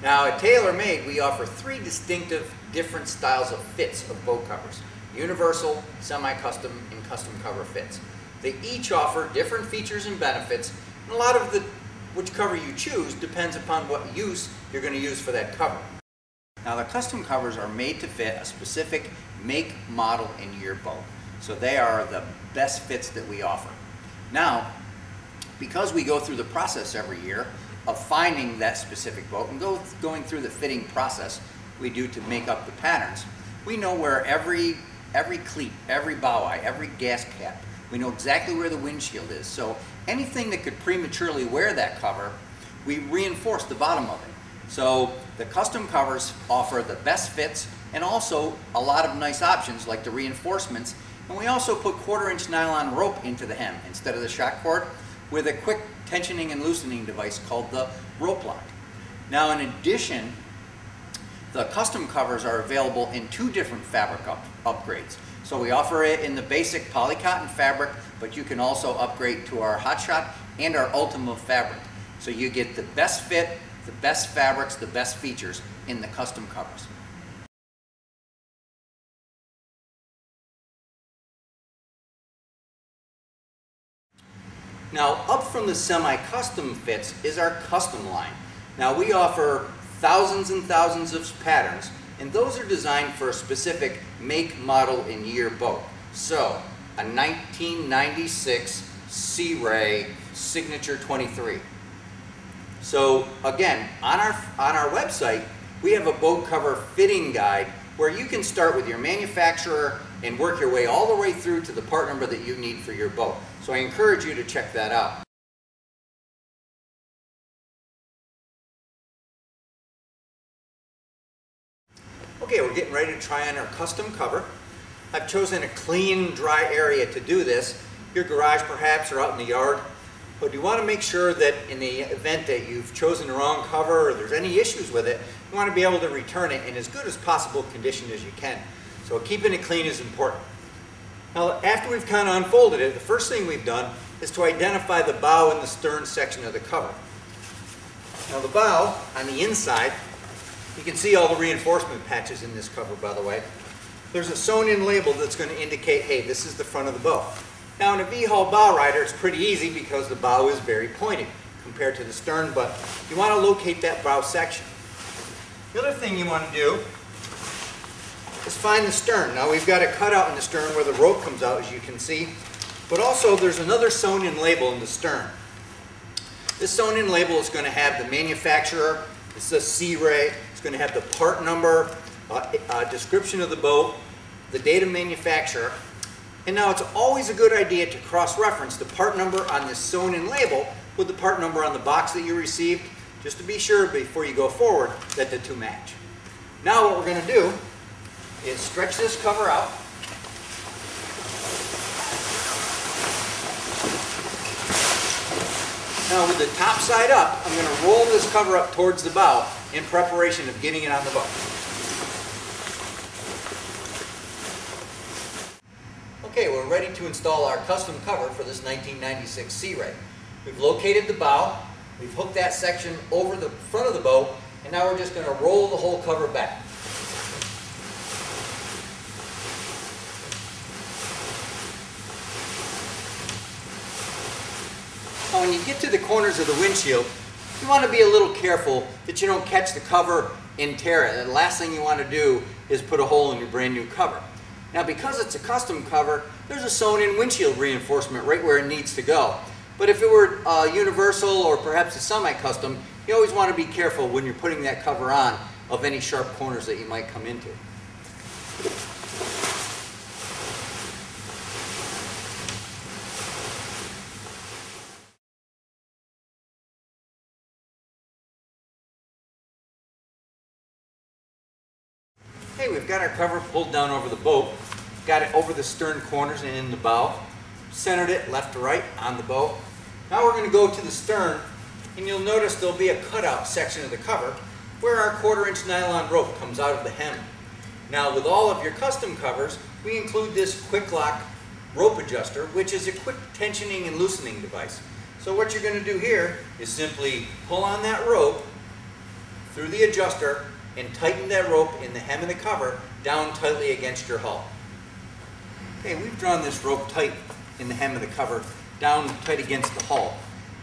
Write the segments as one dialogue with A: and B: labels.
A: Now at TaylorMade, we offer 3 distinctive different styles of fits of boat covers: universal, semi-custom, and custom cover fits. They each offer different features and benefits, and a lot of which cover you choose depends upon what use you're going to use for that cover. Now the custom covers are made to fit a specific make, model, and year boat. So they are the best fits that we offer. Now, because we go through the process every year of finding that specific boat and going through the fitting process we do to make up the patterns, we know where every cleat, every bow eye, every gas cap, we know exactly where the windshield is. So anything that could prematurely wear that cover, we reinforce the bottom of it. So the custom covers offer the best fits and also a lot of nice options like the reinforcements. And we also put 1/4-inch nylon rope into the hem instead of the shock cord with a quick tensioning and loosening device called the rope lock. Now in addition, the custom covers are available in 2 different fabric upgrades. So we offer it in the basic polycotton fabric, but you can also upgrade to our Hot Shot and our Ultima fabric. So you get the best fit, the best fabrics, the best features in the custom covers. Now up from the semi-custom fits is our custom line. Now we offer thousands and thousands of patterns, and those are designed for a specific make, model, and year boat. So a 1996 Sea Ray Signature 23. So again, on our website, we have a boat cover fitting guide where you can start with your manufacturer and work your way all the way through to the part number that you need for your boat. So I encourage you to check that out. Okay, we're getting ready to try on our custom cover. I've chosen a clean, dry area to do this. Your garage perhaps, or out in the yard. But you want to make sure that in the event that you've chosen the wrong cover or there's any issues with it, you want to be able to return it in as good as possible condition as you can. So keeping it clean is important. Now after we've kind of unfolded it, the first thing we've done is to identify the bow and the stern section of the cover. Now the bow, on the inside, you can see all the reinforcement patches in this cover, by the way. There's a sewn-in label that's going to indicate, hey, this is the front of the bow. Now in a V-hull bow rider, it's pretty easy because the bow is very pointed compared to the stern, but you want to locate that bow section. The other thing you want to do is find the stern. Now we've got a cutout in the stern where the rope comes out, as you can see, but also there's another sewn-in label in the stern. This sewn-in label is going to have the manufacturer. It says Sea Ray. It's going to have the part number, description of the boat, the date of manufacturer. And now it's always a good idea to cross-reference the part number on this sewn-in label with the part number on the box that you received, just to be sure before you go forward that the two match. Now what we're going to do is stretch this cover out. Now with the top side up, I'm going to roll this cover up towards the bow in preparation of getting it on the boat. Okay, we're ready to install our custom cover for this 1996 Sea Ray. We've located the bow, we've hooked that section over the front of the boat, and now we're just going to roll the whole cover back. Now when you get to the corners of the windshield, you want to be a little careful that you don't catch the cover and tear it. The last thing you want to do is put a hole in your brand new cover. Now because it's a custom cover, there's a sewn-in windshield reinforcement right where it needs to go. But if it were universal or perhaps a semi-custom, you always want to be careful when you're putting that cover on of any sharp corners that you might come into. Okay, we've got our cover pulled down over the boat. Got it over the stern corners and in the bow. Centered it left to right on the boat. Now we're going to go to the stern, and you'll notice there'll be a cutout section of the cover where our 1/4-inch nylon rope comes out of the hem. Now with all of your custom covers, we include this quick lock rope adjuster, which is a quick tensioning and loosening device. So what you're going to do here is simply pull on that rope, through the adjuster and tighten that rope in the hem of the cover down tightly against your hull. Okay, we've drawn this rope tight in the hem of the cover down tight against the hull.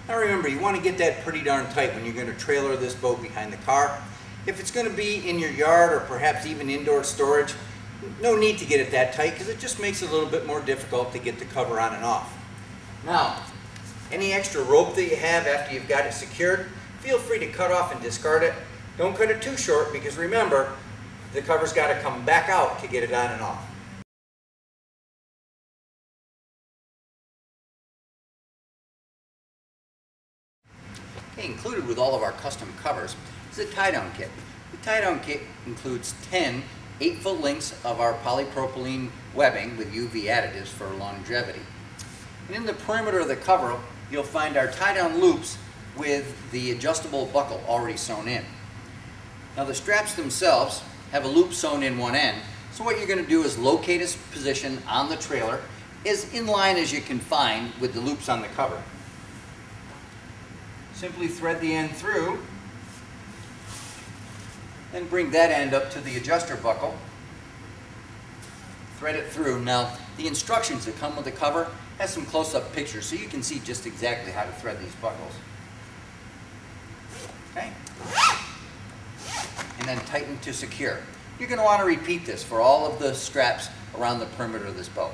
A: Now remember, you want to get that pretty darn tight when you're going to trailer this boat behind the car. If it's going to be in your yard or perhaps even indoor storage, no need to get it that tight because it just makes it a little bit more difficult to get the cover on and off. Now, any extra rope that you have after you've got it secured, feel free to cut off and discard it. Don't cut it too short because remember, the cover's got to come back out to get it on and off. Okay, included with all of our custom covers is a tie-down kit. The tie-down kit includes 10 8-foot lengths of our polypropylene webbing with UV additives for longevity. And in the perimeter of the cover, you'll find our tie-down loops with the adjustable buckle already sewn in. Now the straps themselves have a loop sewn in one end, so what you're going to do is locate its position on the trailer as in line as you can find with the loops on the cover. Simply thread the end through, then bring that end up to the adjuster buckle, thread it through. Now the instructions that come with the cover has some close-up pictures so you can see just exactly how to thread these buckles. Okay? And then tighten to secure. You're going to want to repeat this for all of the straps around the perimeter of this boat.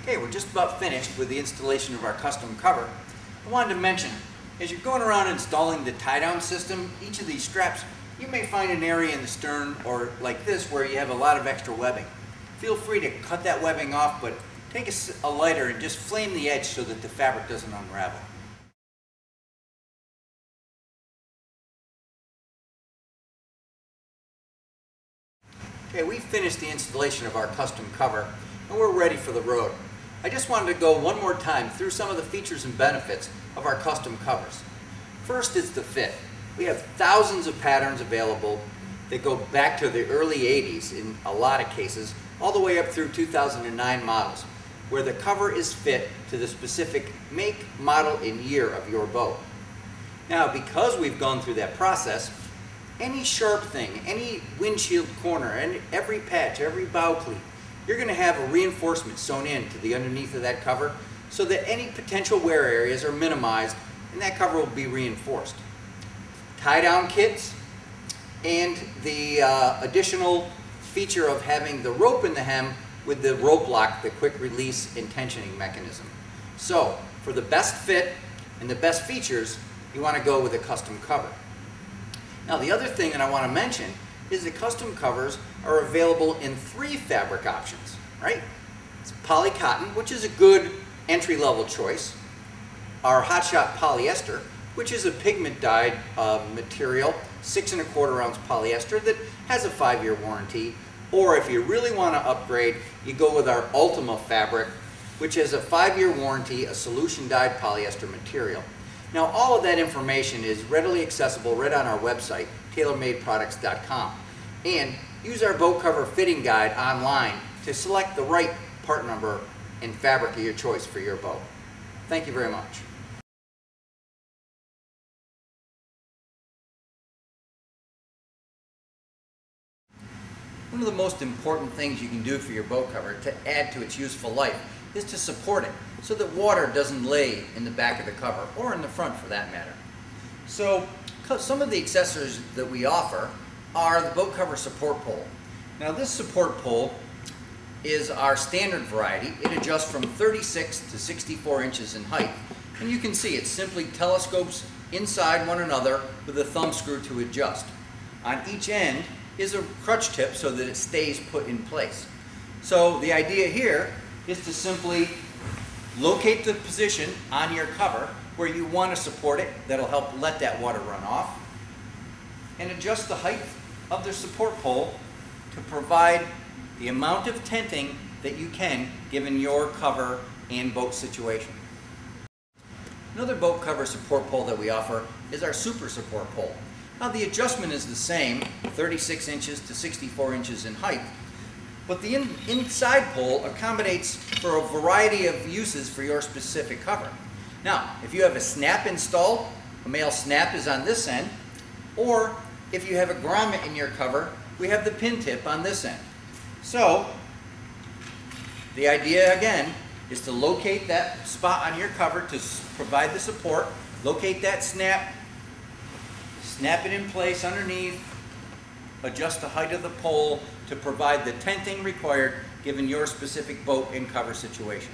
A: Okay, we're just about finished with the installation of our custom cover. I wanted to mention, as you're going around installing the tie-down system, each of these straps, you may find an area in the stern or like this where you have a lot of extra webbing. Feel free to cut that webbing off, but take a lighter and just flame the edge so that the fabric doesn't unravel. Okay, we've finished the installation of our custom cover and we're ready for the road. I just wanted to go one more time through some of the features and benefits of our custom covers. First is the fit. We have thousands of patterns available that go back to the early 80s in a lot of cases, all the way up through 2009 models, where the cover is fit to the specific make, model, and year of your boat. Now, because we've gone through that process, any sharp thing, any windshield corner, and every patch, every bow cleat, you're going to have a reinforcement sewn in to the underneath of that cover so that any potential wear areas are minimized and that cover will be reinforced. Tie-down kits and the additional feature of having the rope in the hem with the rope lock, the quick release and tensioning mechanism. So for the best fit and the best features, you want to go with a custom cover. Now the other thing that I want to mention is the custom covers are available in 3 fabric options, right? It's poly cotton, which is a good entry-level choice. Our Hot Shot polyester, which is a pigment dyed material, 6 1/4 ounce polyester that has a 5-year warranty. Or if you really want to upgrade, you go with our Ultima fabric, which has a 5-year warranty, a solution dyed polyester material. Now all of that information is readily accessible right on our website, tailormadeproducts.com. And use our boat cover fitting guide online to select the right part number and fabric of your choice for your boat. Thank you very much. One of the most important things you can do for your boat cover to add to its useful life is to support it so that water doesn't lay in the back of the cover or in the front for that matter. So some of the accessories that we offer are the boat cover support pole. Now this support pole is our standard variety. It adjusts from 36 to 64 inches in height. And you can see it simply telescopes inside one another with a thumb screw to adjust. On each end is a crutch tip so that it stays put in place. So the idea here is to simply locate the position on your cover where you want to support it. That'll help let that water run off. And adjust the height of the support pole to provide the amount of tenting that you can given your cover and boat situation. Another boat cover support pole that we offer is our super support pole. Now the adjustment is the same, 36 inches to 64 inches in height, but the inside pole accommodates for a variety of uses for your specific cover. Now, if you have a snap installed, a male snap is on this end, or if you have a grommet in your cover, we have the pin tip on this end. So, the idea again is to locate that spot on your cover to provide the support, locate that snap, snap it in place underneath, adjust the height of the pole to provide the tenting required given your specific boat and cover situation.